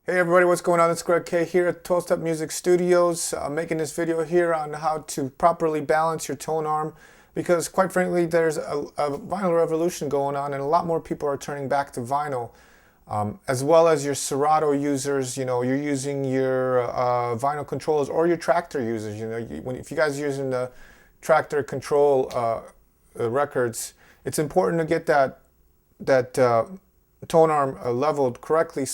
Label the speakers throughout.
Speaker 1: Hey everybody, what's going on? It's Greg K here at 12 Step Music Studios. I'm making this video here on how to properly balance your tone arm because quite frankly there's a vinyl revolution going on and a lot more people are turning back to vinyl. As well as your Serato users, you're using your vinyl controllers or your Tractor users. If you guys are using the Tractor control records, it's important to get that tone arm leveled correctly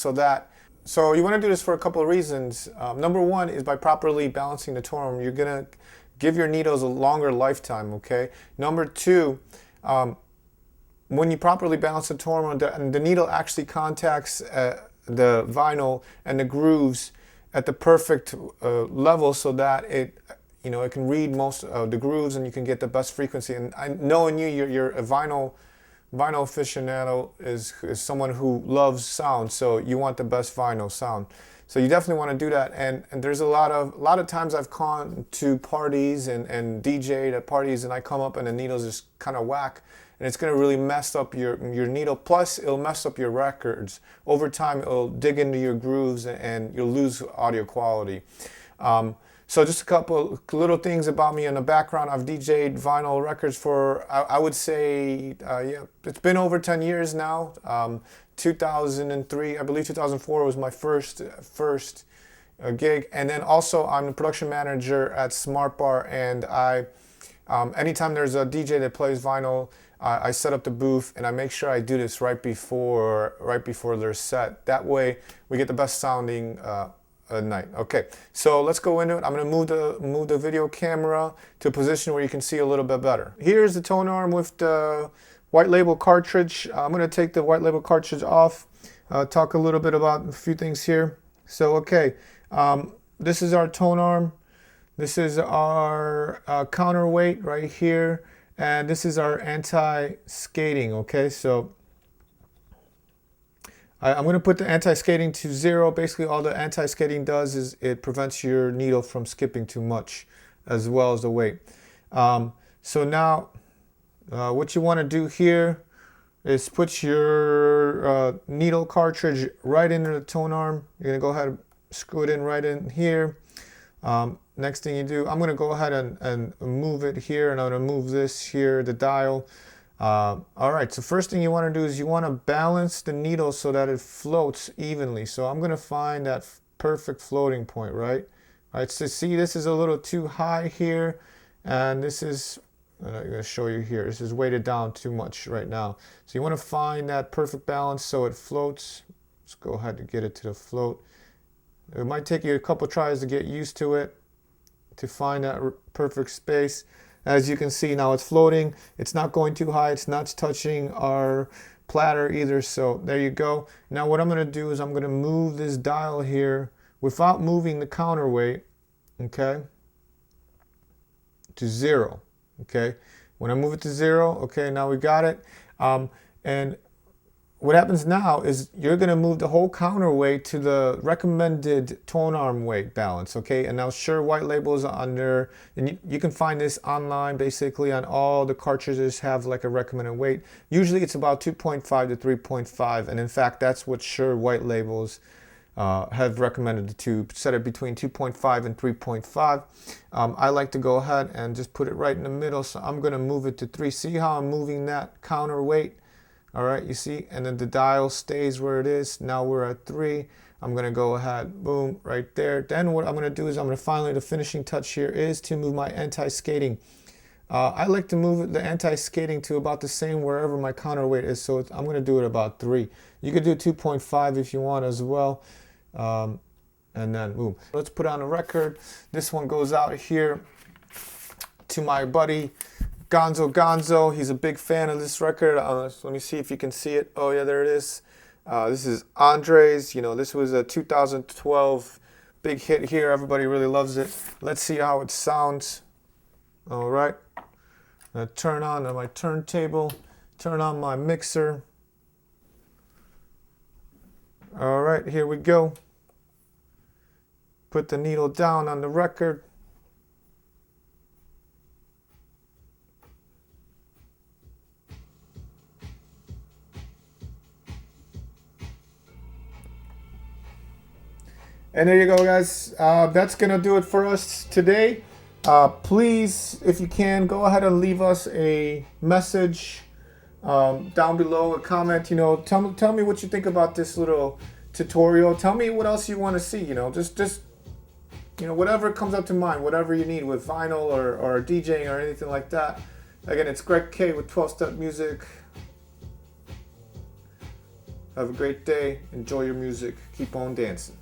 Speaker 1: so you want to do this for a couple of reasons. Number one is by properly balancing the tone arm, you're going to give your needles a longer lifetime, okay? Number two, when you properly balance the tone arm, the needle actually contacts the vinyl and the grooves at the perfect level so that it can read most of the grooves and you can get the best frequency. And knowing you're a vinyl aficionado is someone who loves sound, so you want the best vinyl sound. So you definitely want to do that. And there's a lot of times I've gone to parties and DJ'd at parties, and I come up and the needle's just kind of whack, and it's going to really mess up your needle. Plus, it'll mess up your records. Over time, it'll dig into your grooves, and you'll lose audio quality. So just a couple little things about me in the background. I've DJ'd vinyl records for, I would say, yeah, it's been over 10 years now. 2003, I believe 2004 was my first gig. And then also I'm the production manager at Smart Bar, and anytime there's a DJ that plays vinyl, I set up the booth and I make sure I do this right before their set. That way we get the best sounding night. Okay, so let's go into it. I'm going to move the video camera to a position where you can see a little bit better. Here's the tone arm with the white label cartridge. I'm going to take the white label cartridge off, talk a little bit about a few things here. So okay, this is our tone arm. This is our counterweight right here, and this is our anti-skating. Okay, so I'm going to put the anti-skating to 0. Basically, all the anti-skating does is it prevents your needle from skipping too much, as well as the weight. So now, what you want to do here is put your needle cartridge right into the tone arm. You're going to go ahead and screw it in right in here. Next thing you do, I'm going to go ahead and move it here, and I'm going to move this here, the dial. All right, so first thing you want to do is you want to balance the needle so that it floats evenly. So I'm going to find that perfect floating point, right? All right, so see, this is a little too high here, and this is, I'm going to show you here, this is weighted down too much right now. So you want to find that perfect balance so it floats. Let's go ahead and get it to the float. It might take you a couple tries to get used to it, to find that perfect space. As you can see, now it's floating. It's not going too high. It's not touching our platter either. So there you go. Now what I'm going to do is I'm going to move this dial here without moving the counterweight, okay, to 0. Okay. When I move it to 0, okay, now we got it. And what happens now is you're going to move the whole counterweight to the recommended tone arm weight balance, okay? And now Shure white labels on there, and you can find this online basically on all the cartridges have like a recommended weight. Usually it's about 2.5 to 3.5, and in fact that's what Shure white labels have recommended to set it between 2.5 and 3.5. I like to go ahead and just put it right in the middle, so I'm going to move it to 3. See how I'm moving that counterweight? All right, you see, and then the dial stays where it is. Now we're at 3. I'm going to go ahead, boom, right there. Then what I'm going to do is I'm going to finally, the finishing touch here is to move my anti-skating. I like to move the anti-skating to about the same wherever my counterweight is, so I'm going to do it about 3. You could do 2.5 if you want as well. And then, boom. Let's put on a record. This one goes out here to my buddy, Gonzo. He's a big fan of this record. Let me see if you can see it. Oh yeah, there it is. This is Andre's. This was a 2012 big hit here. Everybody really loves it. Let's see how it sounds. All right. Turn on my turntable. Turn on my mixer. All right, here we go. Put the needle down on the record. And there you go, guys. That's going to do it for us today. Please, if you can, go ahead and leave us a message down below, a comment. You know, tell me what you think about this little tutorial. Tell me what else you want to see. You know, just you know, whatever comes up to mind, whatever you need with vinyl or DJing or anything like that. Again, it's Greg K with 12-Step Music. Have a great day. Enjoy your music. Keep on dancing.